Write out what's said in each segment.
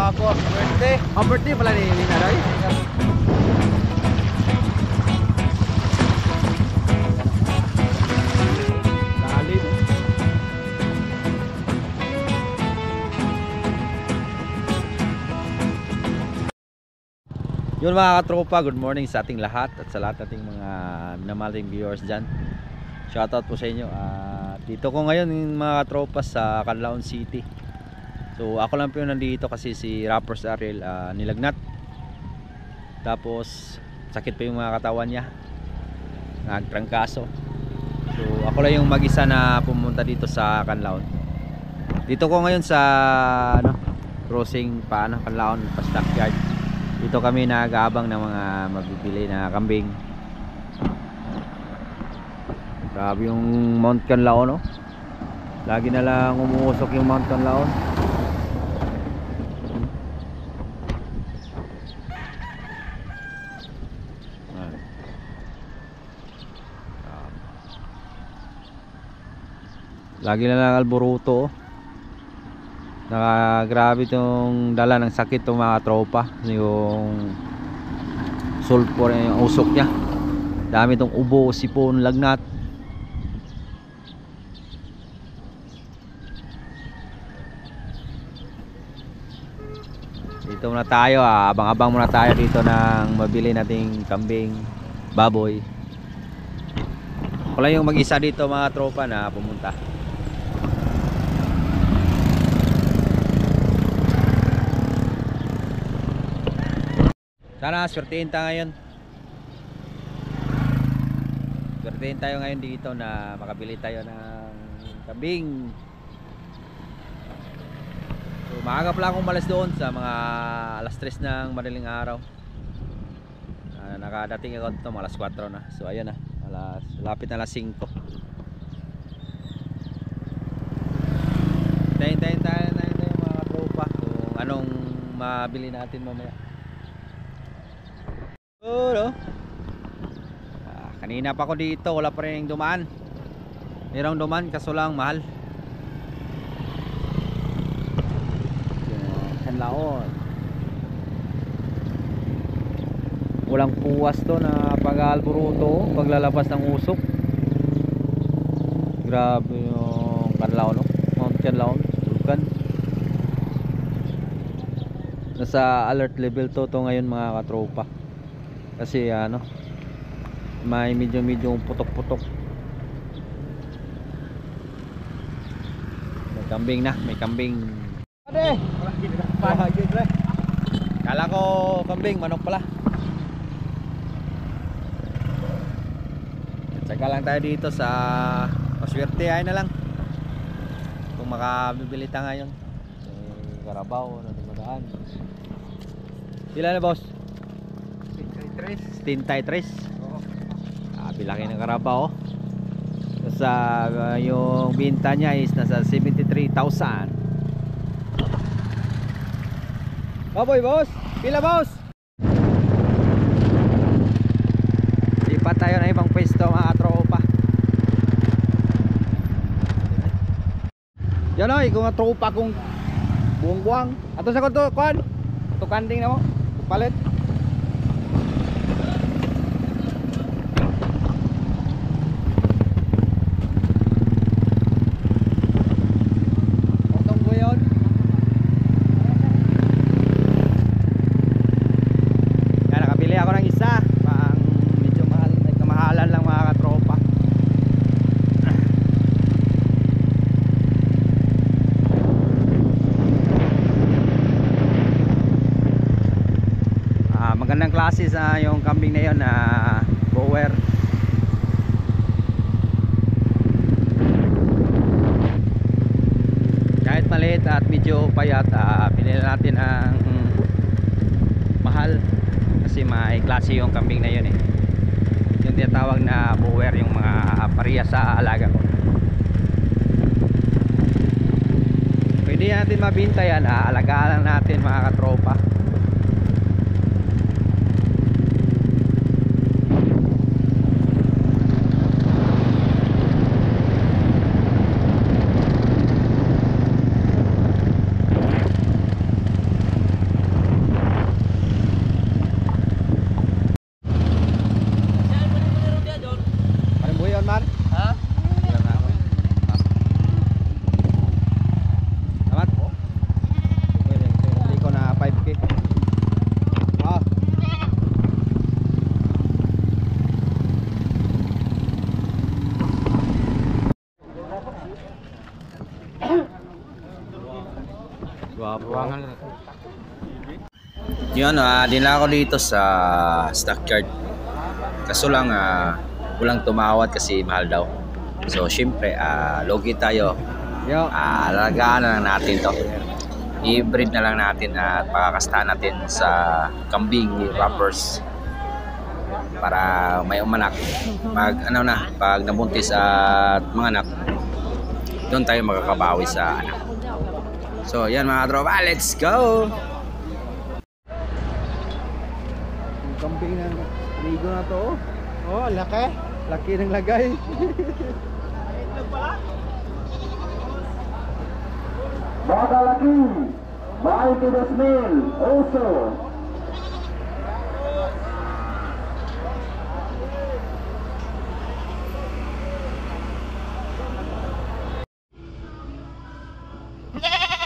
ako. Birthday. Ang birthday pala ni Naroy. Lalim. Yun mga katropa, good morning sa ating lahat at sa lahat nating mga minamaling viewers dyan. Shoutout po sa inyo. Dito ko ngayon mga katropa sa Canlaon City. So ako lang po yung nandito kasi si Rappers Ariel nilagnat. Tapos sakit pa yung mga katawan niya, nagtrangkaso. So ako lang yung mag-isa na pumunta dito sa Canlaon. Dito ko ngayon sa crossing Canlaon pa stockyard. Dito kami nag-aabang ng mga mabibili na kambing. Grabe yung Mount Canlaon, no? Lagi na lang umuusok yung Mount Canlaon. Lagi na lang alboruto. Grabe itong dala ng sakit itong mga tropa. Yung sulfur, yung usok niya. Dami itong ubo, sipon, lagnat. Dito muna tayo, abang-abang muna tayo dito ng mabili nating kambing, baboy. Ako lang yung mag-isa dito mga tropa na pumunta. Sana swertein tayo ngayon. Swertein tayo ngayon dito na makabili tayo ng kambing. So maaga pala akong malas doon sa mga alas 3 ng madaling araw. Nakadating ako dito mga alas 4 na. So ayun na, lapit na alas 5. Tayin tayo mga tropa kung anong mabili natin mamaya. Kanina pa ako dito, wala pa rin dumaan. Mayroong dumaan kaso lang mahal. Canlaon. Walang puwas to na pag-alboruto, paglalabas ng usok. Grabe yung Canlaon, no? Mount Canlaon, Sulcan. Nasa alert level to ngayon mga katropa. Kasi may medyo putok-putok. May kambing na, may kambing. Ade! Kala ko kambing, manok pala. Tsaka lang tayo dito sa paswerte ay na lang. Kung makabibili tayo ngayon. Carabao na dumadaan. Pila na boss? 33. Oo. Bilaki ng Carabao. Sa yung binta niya is nasa 73,000. Baboy boss, pila boss? Lipat tayo ng ibang pwesto mga tropa. Yan oy, kung tropa kung buong-buang. Ato sa konto, kuan. Ato kanding na mo. Palit. Magandang klase sa yung kambing na yun na Boer. Kahit maliit at medyo payat, pinili natin ang mahal kasi may klase yung kambing na yun yung tinatawag na Boer, yung mga pariya sa alaga ko. Pwede natin mabinta yan, alagaan lang natin mga katropa. Guwapo. Yun, din ako dito sa stockyard. Kaso lang, walang tumawad kasi mahal daw. So, syempre, logi tayo. Alagaan na lang natin to. I-breed na lang natin at pakakastahan natin sa kambing ni wrappers. Para may umanak. Pag nabuntis at mga anak, doon tayo makakabawi sa anak. So, yan mga tropa, let's go! Kambing ng ligo na to. Oh, laki. Laki ng lagay. Baka laki, mahal to the smell, also.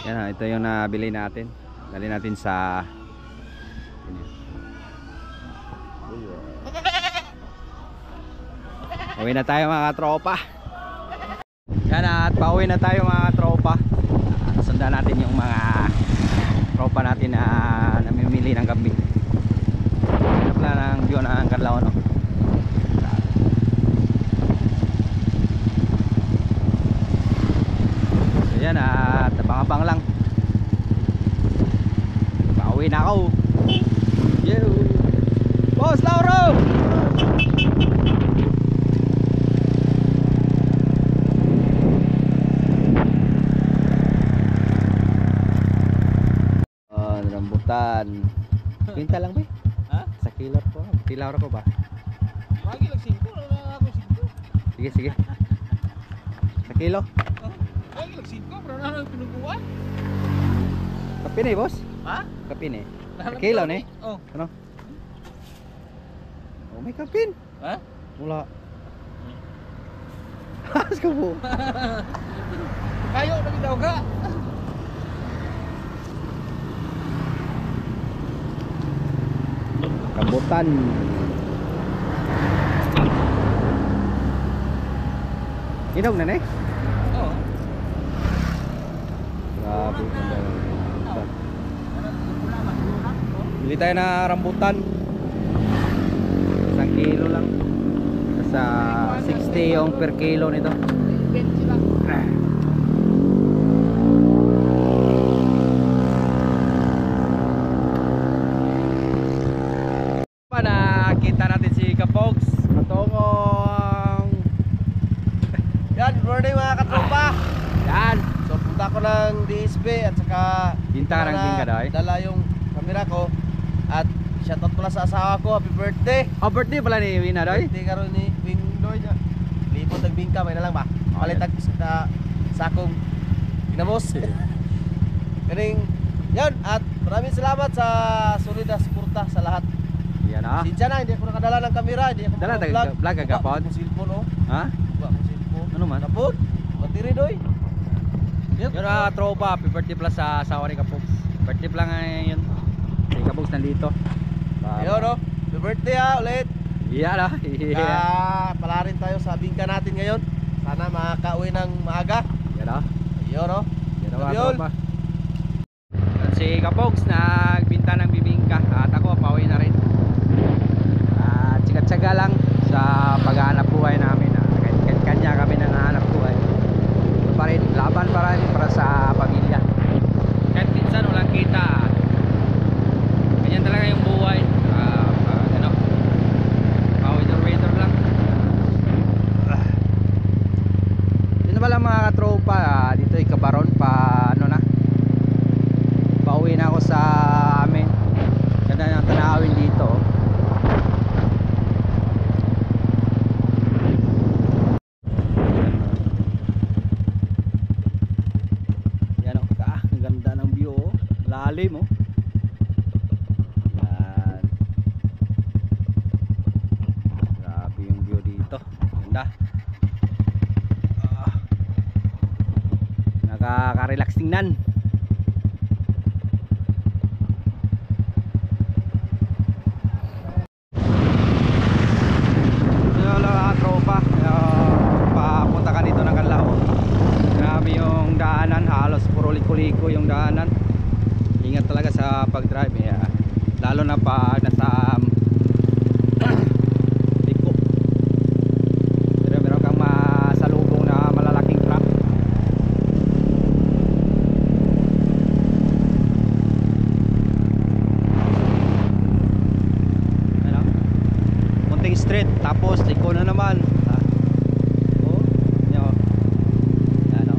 Yan, ito yung nabili natin. Dali natin sa uwi na tayo mga tropa. Yan, at pauwi na tayo mga tropa. Sundan natin yung mga tropa natin na namimili ng kambing. Ano pala ng view ng Canlaon, no? So yan, at abang-abang lang. Pauwi na ako. Yo! Boss Lauro! Rambutan. Pinta lang ba? Ha? Sa kilor ko. Kilor ko ba? Lagi lang 5, wala ako 5. Sige, sige. Sa kilo. Lagi lang 5, pero na pinubuan. Kapin eh, boss. Ha? Kapin eh. Sa kilo ni. Oh. Ano? Oh, may kapin. Ha? Wala. Has ka po. Kayo lagi daw ka. Rambutan. Inog na, eh? Oo. Grabe. Bili tayo na rambutan. 1 kilo lang. Sa 60 yung per kilo nito. 20 lang. Nakita natin si Kapogs Matongong. Yan, good morning mga katropa. Yan. So punta ko ng DSB at saka Binta ng bingka daw, eh? dala yung camera ko. At shoutout pala sa asawa ko, happy birthday. Oh, birthday pala ni Wina doy. Birthday karon ni Wing Doy niya. Libot ang bingka, may na lang ba? Palitag sa sakong ginamos. Kaning yan, at maraming salamat sa solid na suporta sa lahat. Yan ah. Sinsya na, hindi ako nakadala ng camera, hindi ako Dala, vlog ka kapon? Buka akong cellphone, oh. Ha? Buka akong cellphone. Ano man? Napod, battery doy. Yun ah, tropa, happy birthday pala sa asawa ni Kapogs. Birthday pala ngayon. Si Kapogs nandito. Ayun, no? Happy birthday ulit. Iya lah. Iya. Pala rin tayo sa bingka natin ngayon. Sana makauwi ng maaga. Yan ah. Ayun, no? Yan Love ah, you all. tropa. Si Kapogs nagbinta ng bibingka at ako pauwi na rin. Tsaga-tsaga lang sa paghahanap buhay namin. Kahit kanya kami nangahanap buhay. Ito pa rin, laban pa rin para sa pamilya. Kahit minsan walang kita. Ganyan talaga yung buhay. Ano? Waiter lang. Yun na pala mga katropa. Dito ay Kabaron pa ano na. Pauwi na ako sa amin. Ganda ng tanawin dito. Lalim mo. Yan. Grabe yung view dito. Ganda. Nakaka-relax tingnan. Yun lang tropa. Papunta ka dito ng Canlaon. Grabe yung daanan. Halos puro liko-liko yung daanan. ingat talaga sa pag-drive eh. Lalo na pag nasa liko. Pero meron kang masalubong na malalaking truck. Ano? Munting street, tapos liko na naman. Oh, nyo. Ano?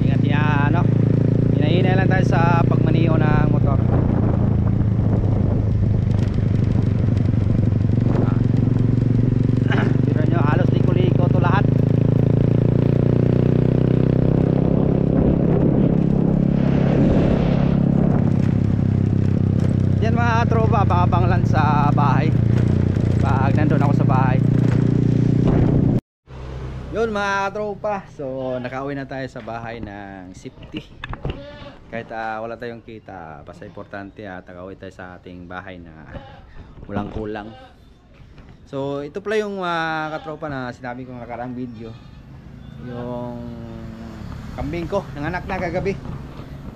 Ingat ya, ano? Hinahinay lang tayo sa pagmaniho ng motor. Pero nyo, halos liko-liko to lahat. Yan mga tropa, baka banglan sa bahay pag nandun ako sa bahay. Yun mga tropa, so nakauwi na tayo sa bahay ng safety. Kahit wala tayong kita, basta importante at nakauwi tayo sa ating bahay na walang kulang. So ito pala yung katropa na sinabi ko nakaraang video, yung kambing ko, nanganak na kagabi.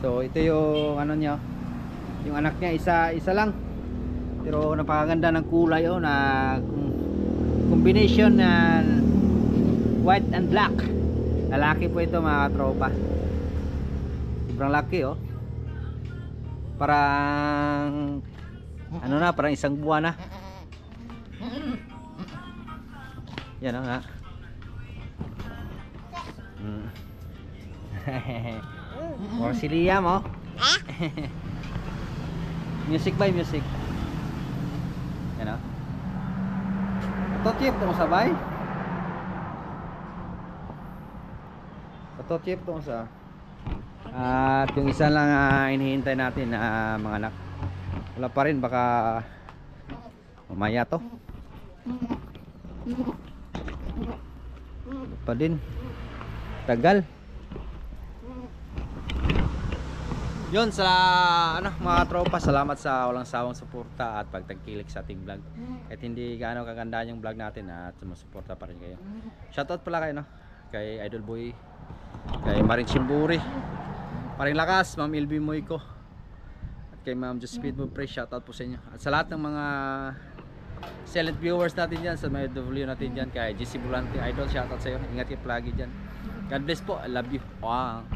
So ito yung ano niya, yung anak niya isa lang, pero napakaganda ng kulay na combination ng white and black. Lalaki po ito mga katropa, sobrang laki parang ano na, parang isang buwan na. Yan nga. Or si Liam music by music. Yan ito chip itong sabay. Ito chip itong sa. At yung isa lang hinihintay natin na mga anak. Wala pa rin, baka mamaya to. Pa din. Tagal. Yun sa mga tropa, salamat sa walang sawang suporta at pagtangkilik sa ating vlog. Kahit hindi gaano kagandaan yung vlog natin at sumusuporta pa rin kayo. Shoutout pala kayo kay Idol Boy, kay Marin Chimburi, Paring Lakas, Ma'am Ilby Moyko, at kay Ma'am Just Speed Mo Pre. Shoutout po sa inyo. At sa lahat ng mga silent viewers natin dyan, sa mga W natin dyan, kay GC Volante Idol, shoutout sa iyo. Ingat kayo palagi dyan. God bless po, I love you. Wow.